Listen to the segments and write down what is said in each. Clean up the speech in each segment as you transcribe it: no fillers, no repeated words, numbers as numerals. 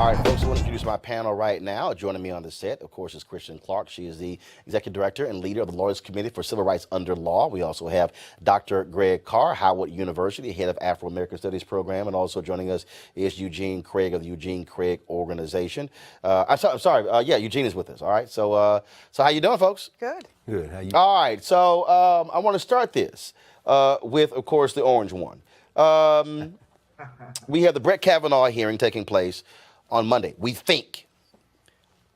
All right, folks, I want to introduce my panel right now. Joining me on the set, of course, is Kristen Clarke. She is the Executive Director and leader of the Lawyers Committee for Civil Rights Under Law. We also have Dr. Greg Carr, Howard University, head of Afro-American Studies program, and also joining us is Eugene Craig of the Eugene Craig Organization. I'm sorry, Eugene is with us, all right? So how you doing, folks? Good. Good. How you? All right, so I want to start this with, of course, the orange one. We have the Brett Kavanaugh hearing taking place on Monday, we think.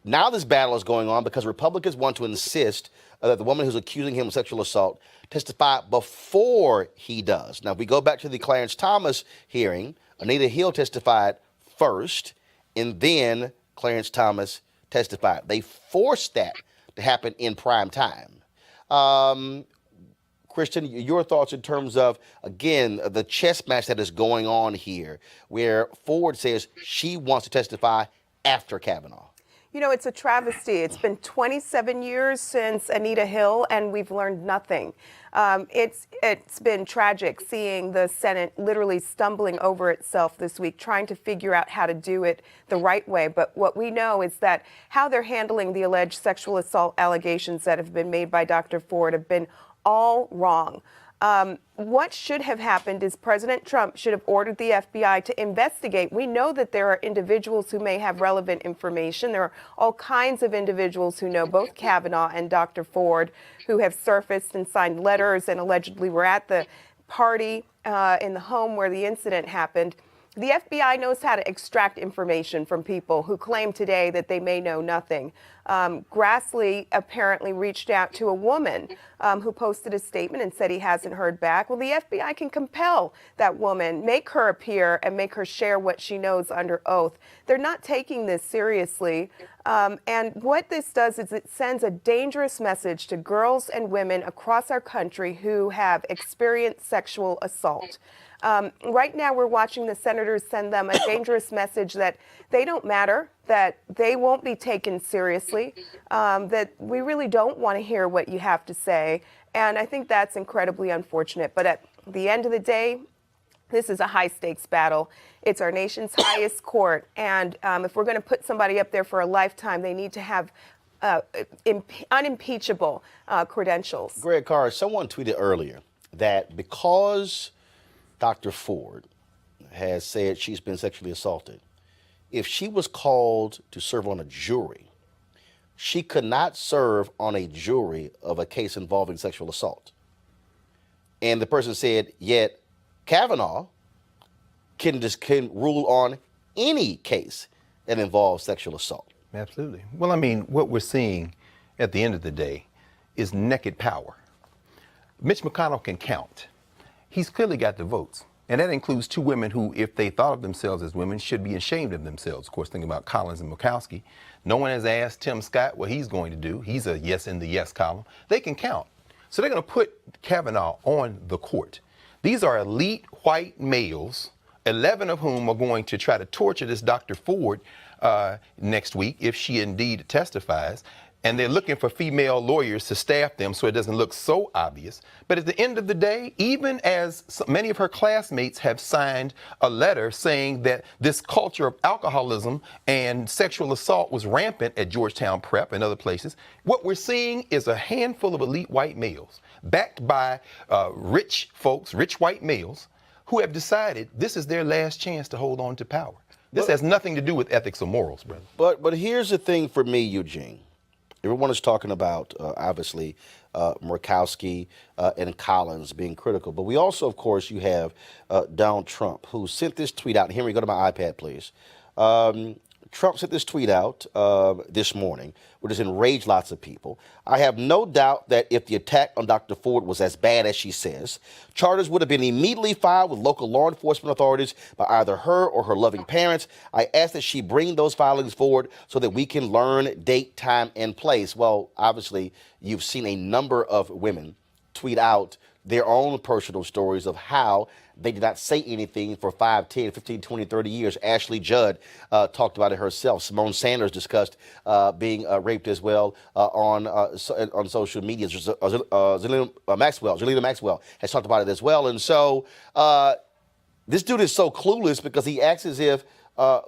Now this battle is going on because Republicans want to insist that the woman who's accusing him of sexual assault testify before he does. Now, if we go back to the Clarence Thomas hearing, Anita Hill testified first, and then Clarence Thomas testified. They forced that to happen in prime time. Kristen, your thoughts in terms of, again, the chess match that is going on here, where Ford says she wants to testify after Kavanaugh. You know, it's a travesty. It's been 27 years since Anita Hill, and we've learned nothing. It's been tragic seeing the Senate literally stumbling over itself this week, trying to figure out how to do it the right way. But what we know is that how they're handling the alleged sexual assault allegations that have been made by Dr. Ford have been all wrong. What should have happened is President Trump should have ordered the FBI to investigate. We know that there are individuals who may have relevant information. There are all kinds of individuals who know both Kavanaugh and Dr. Ford who have surfaced and signed letters and allegedly were at the party in the home where the incident happened. The FBI knows how to extract information from people who claim today that they may know nothing. Grassley apparently reached out to a woman who posted a statement and said he hasn't heard back. Well, the FBI can compel that woman, make her appear, and make her share what she knows under oath. They're not taking this seriously. And what this does is it sends a dangerous message to girls and women across our country who have experienced sexual assault. Right now, we're watching the senators send them a dangerous message that they don't matter, that they won't be taken seriously, that we really don't want to hear what you have to say. And I think that's incredibly unfortunate. But at the end of the day, this is a high-stakes battle. It's our nation's highest court. And if we're going to put somebody up there for a lifetime, they need to have unimpeachable credentials. Greg Carr, someone tweeted earlier that because Dr. Ford has said she's been sexually assaulted, if she was called to serve on a jury, she could not serve on a jury of a case involving sexual assault. And the person said, yet Kavanaugh can rule on any case that involves sexual assault. Absolutely. Well, I mean, what we're seeing at the end of the day is naked power. Mitch McConnell can count. He's clearly got the votes. And that includes two women who, if they thought of themselves as women, should be ashamed of themselves. Of course, thinking about Collins and Murkowski. No one has asked Tim Scott what he's going to do. He's a yes in the yes column. They can count. So they're going to put Kavanaugh on the court. These are elite white males, 11 of whom are going to try to torture this Dr. Ford next week if she indeed testifies. And they're looking for female lawyers to staff them so it doesn't look so obvious. But at the end of the day, even as many of her classmates have signed a letter saying that this culture of alcoholism and sexual assault was rampant at Georgetown Prep and other places, what we're seeing is a handful of elite white males backed by rich folks, rich white males, who have decided this is their last chance to hold on to power. This has nothing to do with ethics or morals, brother. But here's the thing for me, Eugene. Everyone is talking about, obviously, Murkowski and Collins being critical. But we also, of course, you have Donald Trump, who sent this tweet out. Henry, go to my iPad, please. Trump sent this tweet out this morning, which has enraged lots of people. I have no doubt that if the attack on Dr. Ford was as bad as she says, charges would have been immediately filed with local law enforcement authorities by either her or her loving parents. I ask that she bring those filings forward so that we can learn date, time, and place. Well, obviously, you've seen a number of women tweet out their own personal stories of how they did not say anything for 5, 10, 15, 20, 30 years. Ashley Judd talked about it herself. Simone Sanders discussed being raped as well on social media. Zelina Maxwell has talked about it as well. And so this dude is so clueless because he acts as if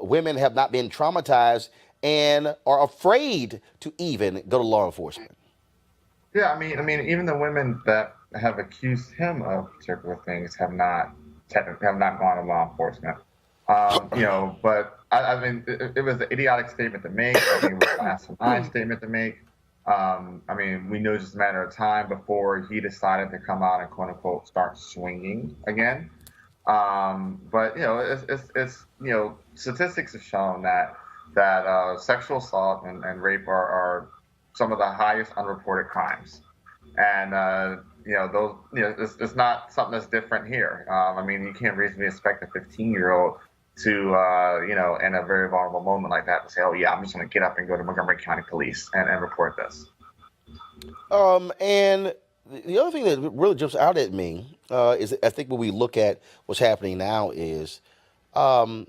women have not been traumatized and are afraid to even go to law enforcement. Yeah, even the women that have accused him of particular things have not technically have not gone to law enforcement. But it was an idiotic statement to make. I think it was an asinine statement to make. We knew it was just a matter of time before he decided to come out and quote unquote start swinging again. Statistics have shown that sexual assault and rape are some of the highest unreported crimes, and it's not something that's different here. You can't reasonably expect a 15-year-old to in a very vulnerable moment like that to say, oh yeah, I'm just going to get up and go to Montgomery County Police and report this. And the other thing that really jumps out at me is I think when we look at what's happening now is, to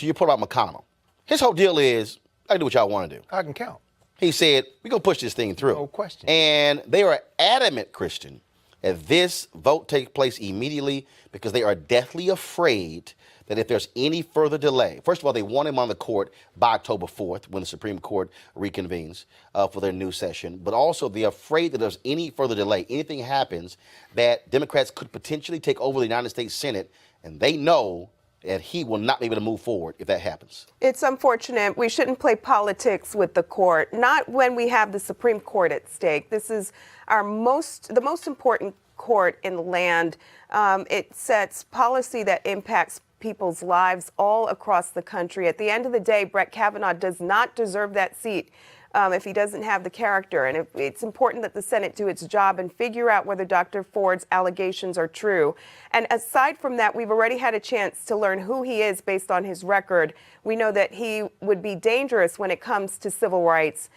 your point about McConnell, his whole deal is, I can do what y'all want to do. I can count. He said, we're going to push this thing through. No question. And they are adamant, Christian, that this vote take place immediately because they are deathly afraid that if there's any further delay, first of all, they want him on the court by October 4th when the Supreme Court reconvenes for their new session. But also they're afraid that there's any further delay, anything happens, that Democrats could potentially take over the United States Senate, and they know that he will not be able to move forward if that happens. It's unfortunate. We shouldn't play politics with the court, not when we have the Supreme Court at stake. This is the most important court in the land. It sets policy that impacts people's lives all across the country. At the end of the day, Brett Kavanaugh does not deserve that seat if he doesn't have the character. And it's important that the Senate do its job and figure out whether Dr. Ford's allegations are true. And aside from that, we've already had a chance to learn who he is based on his record. We know that he would be dangerous when it comes to civil rights.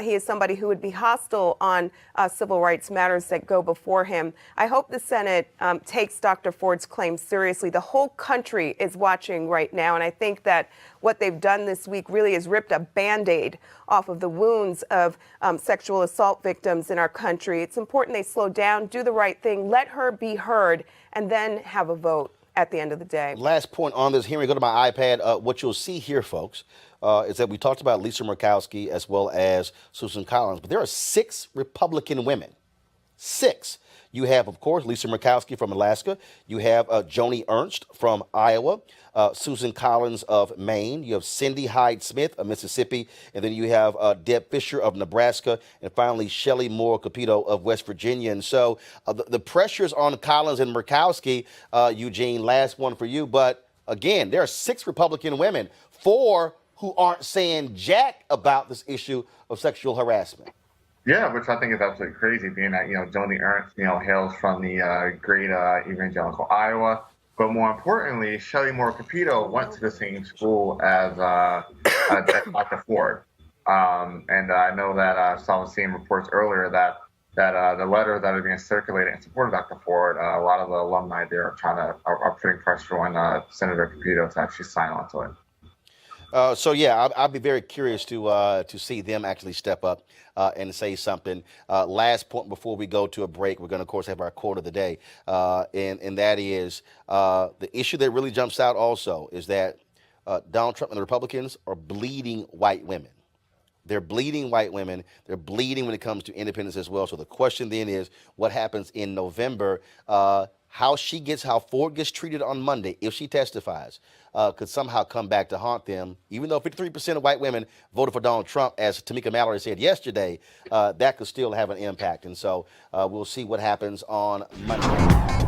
He is somebody who would be hostile on civil rights matters that go before him. I hope the Senate takes Dr. Ford's claims seriously. The whole country is watching right now, and I think that what they've done this week really has ripped a Band-Aid off of the wounds of sexual assault victims in our country. It's important they slow down, do the right thing, let her be heard, and then have a vote at the end of the day. Last point on this hearing, go to my iPad. What you'll see here, folks, is that we talked about Lisa Murkowski as well as Susan Collins, but there are 6 Republican women. 6. You have, of course, Lisa Murkowski from Alaska. You have Joni Ernst from Iowa, Susan Collins of Maine. You have Cindy Hyde-Smith of Mississippi. And then you have Deb Fisher of Nebraska. And finally, Shelley Moore Capito of West Virginia. And so the pressures on Collins and Murkowski, Eugene, last one for you. But again, there are 6 Republican women, 4 who aren't saying jack about this issue of sexual harassment. Yeah, which I think is absolutely crazy, being that, Joni Ernst, hails from the great evangelical Iowa. But more importantly, Shelley Moore Capito went to the same school as Dr. Ford. And I know that I saw the same reports earlier that the letters that are being circulated in support of Dr. Ford, a lot of the alumni there are putting pressure on Senator Capito to actually sign on to it. I'll be very curious to see them actually step up and say something. Last point before we go to a break, we're going to, of course, have our quote of the day, and that is the issue that really jumps out also is that Donald Trump and the Republicans are bleeding white women. They're bleeding white women. They're bleeding when it comes to independence as well. So the question then is, what happens in November? How Ford gets treated on Monday, if she testifies, could somehow come back to haunt them. Even though 53% of white women voted for Donald Trump, as Tamika Mallory said yesterday, that could still have an impact. And so we'll see what happens on Monday.